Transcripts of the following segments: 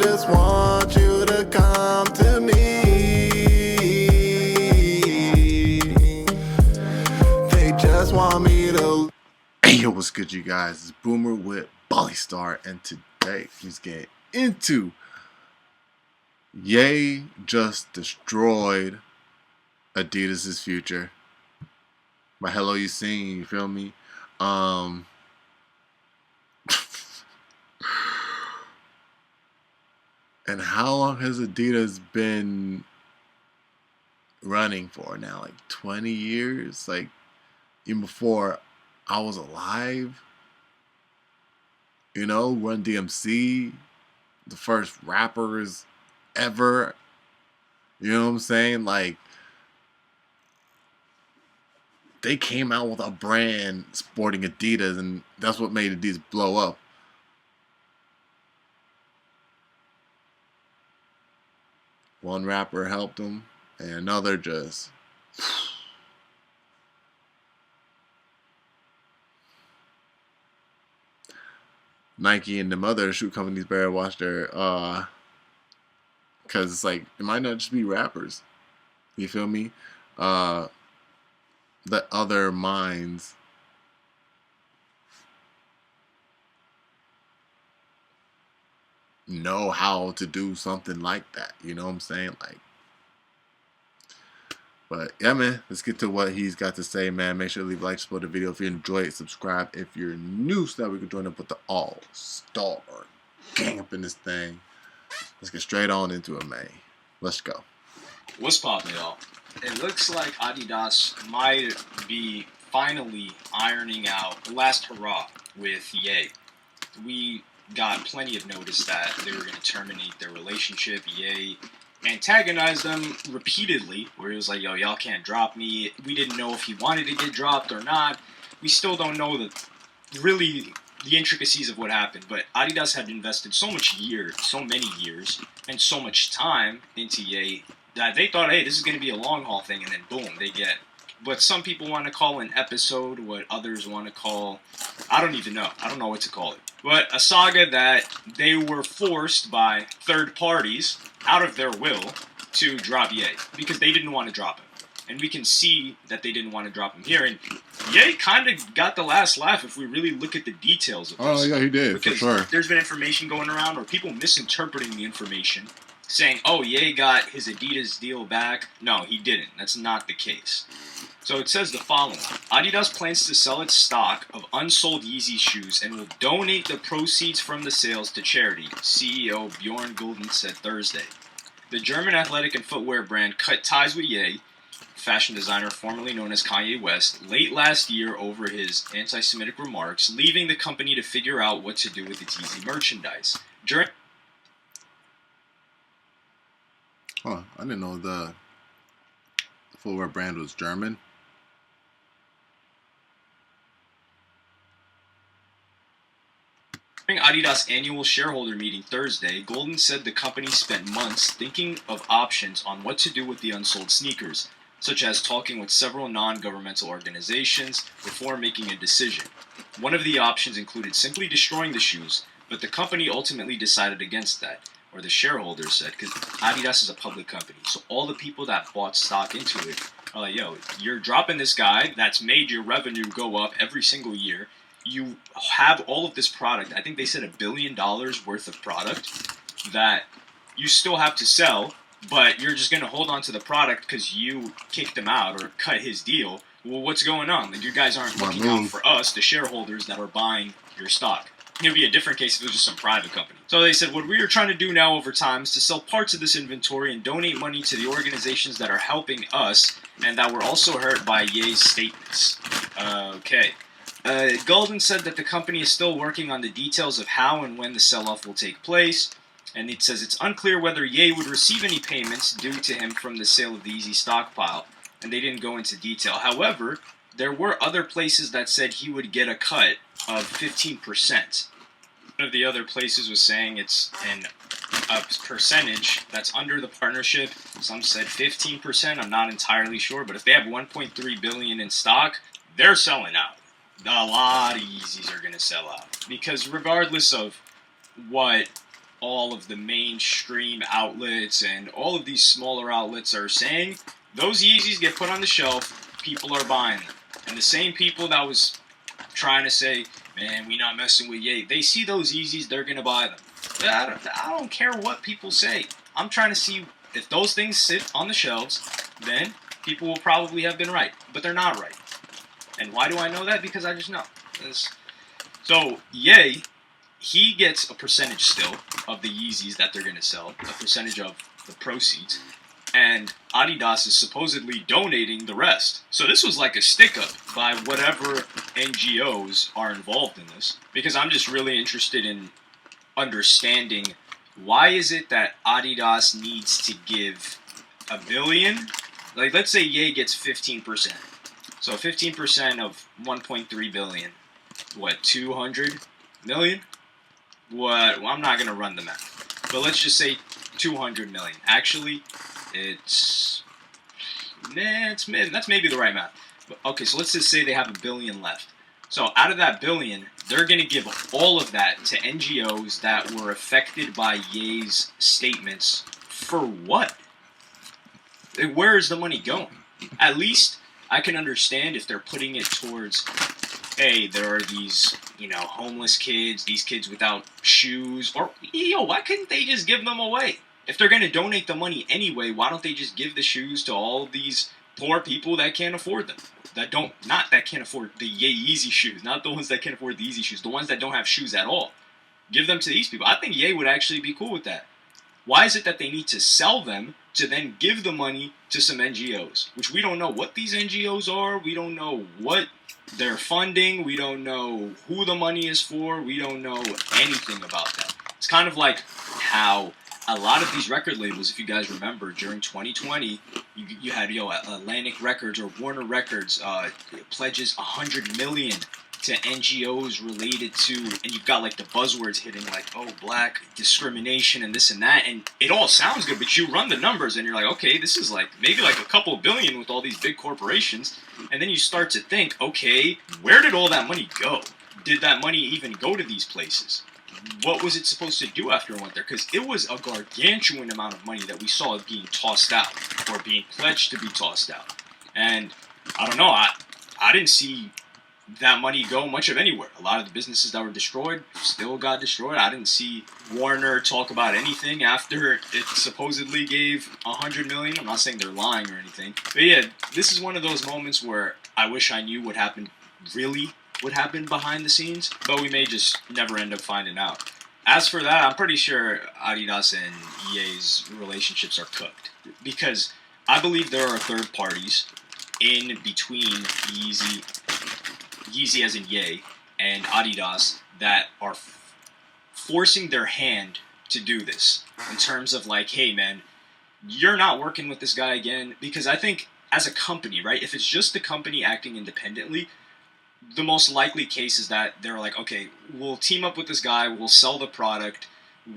just want you to come to me. They just want me to. Hey, yo, what's good, you guys? It's Boomer with Bali Star, and today he's getting into Ye just destroyed Adidas' future. By hello, you sing, you feel me? And how long has Adidas been running for now? Like 20 years? Like, even before I was alive? You know, Run DMC, the first rappers ever. You know what I'm saying? Like, they came out with a brand sporting Adidas, and that's what made Adidas blow up. One rapper helped them, and another just. Nike and them other shoe companies better watch their, because it's like, it might not just be rappers. You feel me? Let other minds know how to do something like that. You know what I'm saying? Like, but yeah, man, let's get to what he's got to say, man. Make sure to leave a like, support the video if you enjoy it, subscribe if you're new, so that we can join up with the all-star gang up in this thing. Let's get straight on into it, man. Let's go. What's poppin', y'all? It looks like Adidas might be finally ironing out the last hurrah with Ye. We got plenty of notice that they were going to terminate their relationship. Ye antagonized them repeatedly, where he was like, yo, y'all can't drop me. We didn't know if he wanted to get dropped or not. We still don't know the intricacies of what happened, but Adidas had invested so many years, and so much time into Ye that they thought, hey, this is going to be a long haul thing, and then boom, they get what some people want to call an episode, what others want to call, I don't even know. I don't know what to call it. But a saga that they were forced by third parties, out of their will, to drop Ye, because they didn't want to drop him. And we can see that they didn't want to drop him here. And Ye kind of got the last laugh if we really look at the details of this. Oh, yeah, he did, because for sure. There's been information going around, or people misinterpreting the information, saying, oh, Ye got his Adidas deal back. No, he didn't. That's not the case. So it says the following. Adidas plans to sell its stock of unsold Yeezy shoes and will donate the proceeds from the sales to charity, CEO Bjorn Gulden said Thursday. The German athletic and footwear brand cut ties with Ye, fashion designer formerly known as Kanye West, late last year over his anti-Semitic remarks, leaving the company to figure out what to do with its Yeezy merchandise. Oh, I didn't know the footwear brand was German. During Adidas' annual shareholder meeting Thursday, Golden said the company spent months thinking of options on what to do with the unsold sneakers, such as talking with several non-governmental organizations before making a decision. One of the options included simply destroying the shoes, but the company ultimately decided against that, or the shareholders said, because Adidas is a public company, so all the people that bought stock into it are like, yo, you're dropping this guy that's made your revenue go up every single year. You have all of this product. I think they said $1 billion worth of product that you still have to sell, but you're just going to hold on to the product because you kicked him out or cut his deal. Well, what's going on? Like, you guys aren't looking out for us, the shareholders that are buying your stock. It would be a different case if it was just some private company. So they said, what we are trying to do now over time is to sell parts of this inventory and donate money to the organizations that are helping us and that were also hurt by Ye's statements. Okay. Golden said that the company is still working on the details of how and when the sell-off will take place, and it says it's unclear whether Ye would receive any payments due to him from the sale of the Yeezy stockpile, and they didn't go into detail. However, there were other places that said he would get a cut of 15%. One of the other places was saying it's a percentage that's under the partnership. Some said 15%. I'm not entirely sure, but if they have 1.3 billion in stock, they're selling out. A lot of Yeezys are going to sell out. Because regardless of what all of the mainstream outlets and all of these smaller outlets are saying, those Yeezys get put on the shelf, people are buying them. And the same people that was trying to say, man, we not messing with Ye, they see those Yeezys, they're going to buy them. I don't care what people say. I'm trying to see if those things sit on the shelves, then people will probably have been right. But they're not right. And why do I know that? Because I just know. So, Ye, he gets a percentage still of the Yeezys that they're going to sell, a percentage of the proceeds, and Adidas is supposedly donating the rest. So this was like a stick-up by whatever NGOs are involved in this, because I'm just really interested in understanding why is it that Adidas needs to give $1 billion? Like, let's say Ye gets 15%. So 15% of 1.3 billion. What, 200 million? What? Well, I'm not gonna run the math, but let's just say 200 million. Actually, that's maybe the right math. But, okay, so let's just say they have $1 billion left. So out of that $1 billion, they're gonna give all of that to NGOs that were affected by Ye's statements. For what? Where is the money going? At least I can understand if they're putting it towards, hey, there are these, homeless kids, these kids without shoes, or, why couldn't they just give them away? If they're going to donate the money anyway, why don't they just give the shoes to all of these poor people that can't afford them? That can't afford the Yeezy shoes, not the ones that can't afford the Yeezy shoes, the ones that don't have shoes at all. Give them to these people. I think Ye would actually be cool with that. Why is it that they need to sell them to then give the money to some NGOs, which we don't know what these NGOs are, we don't know what they're funding, we don't know who the money is for, we don't know anything about that. It's kind of like how a lot of these record labels, if you guys remember, during 2020, you had Atlantic Records or Warner Records pledges $100 million to NGOs related to, and you've got like the buzzwords hitting like, oh, black discrimination and this and that, and it all sounds good, but you run the numbers and you're like, okay, this is like maybe like a couple billion with all these big corporations, and then you start to think, okay, where did all that money go? Did that money even go to these places? What was it supposed to do after it went there? Because it was a gargantuan amount of money that we saw being tossed out or being pledged to be tossed out, and I don't know, I didn't see that money go much of anywhere. A lot of the businesses that were destroyed still got destroyed. I didn't see Warner talk about anything after it supposedly gave $100 million. I'm not saying they're lying or anything, but yeah, this is one of those moments where I wish I knew what happened behind the scenes, but we may just never end up finding out. As for that, I'm pretty sure Adidas and EA's relationships are cooked, because I believe there are third parties in between Yeezy as in Ye, and Adidas that are forcing their hand to do this in terms of like, hey man, you're not working with this guy again, because I think as a company, right, if it's just the company acting independently, the most likely case is that they're like, okay, we'll team up with this guy, we'll sell the product,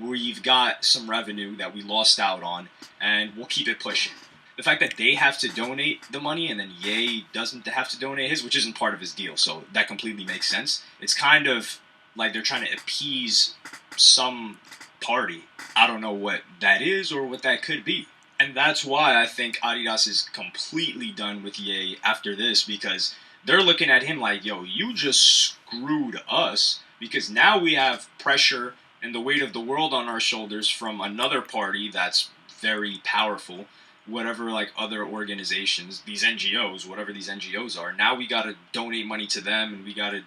we've got some revenue that we lost out on, and we'll keep it pushing. The fact that they have to donate the money and then Ye doesn't have to donate his, which isn't part of his deal, so that completely makes sense. It's kind of like they're trying to appease some party. I don't know what that is or what that could be. And that's why I think Adidas is completely done with Ye after this, because they're looking at him like, yo, you just screwed us, because now we have pressure and the weight of the world on our shoulders from another party that's very powerful, whatever, like other organizations, these NGOs, whatever these NGOs are. Now we got to donate money to them, and we got to,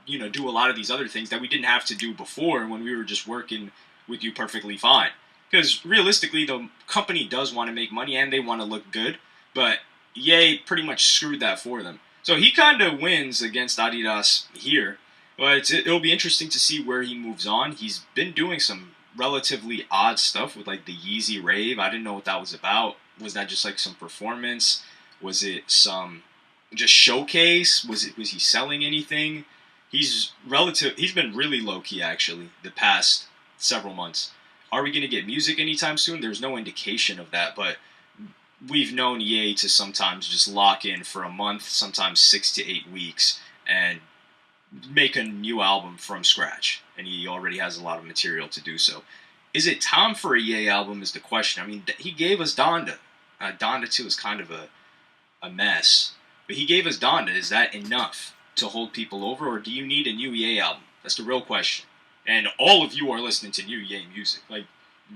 do a lot of these other things that we didn't have to do before when we were just working with you perfectly fine. Because realistically, the company does want to make money and they want to look good, but Ye pretty much screwed that for them. So he kind of wins against Adidas here, but it'll be interesting to see where he moves on. He's been doing some relatively odd stuff with like the Yeezy rave. I didn't know what that was about. Was that just like some performance? Was it some just showcase? Was he selling anything? He's been really low key actually the past several months. Are we going to get music anytime soon? There's no indication of that, but we've known Ye to sometimes just lock in for a month, sometimes 6 to 8 weeks, and make a new album from scratch. And he already has a lot of material to do so. Is it time for a Ye album is the question. I mean, he gave us Donda. Donda 2 is kind of a mess. But he gave us Donda. Is that enough to hold people over, or do you need a new Ye album? That's the real question. And all of you are listening to new Ye music. Like,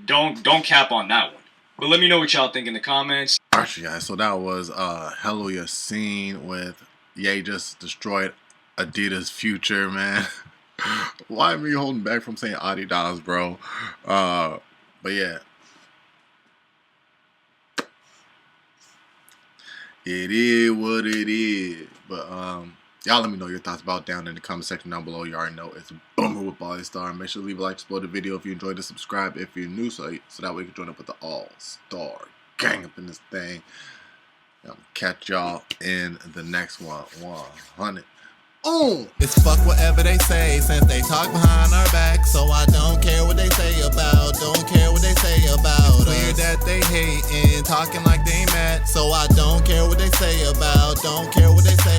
don't cap on that one. But let me know what y'all think in the comments. Alright, guys, so that was Hallelujah Scene with Ye just destroyed Adidas' future, man. Why am I holding back from saying Adidas, bro? But yeah. It is what it is. But y'all let me know your thoughts about down in the comment section down below. You already know it's Boomer with Ball Star. Make sure to leave a like, explode the video if you enjoyed it, subscribe if you're new, so that way you can join up with the All-Star gang up in this thing. I'll catch y'all in the next one. 100. It's fuck whatever they say, since they talk behind our back. So I don't care what they say about, don't care what they say about. It's clear that they hating, talking like they mad. So I don't care what they say about, don't care what they say.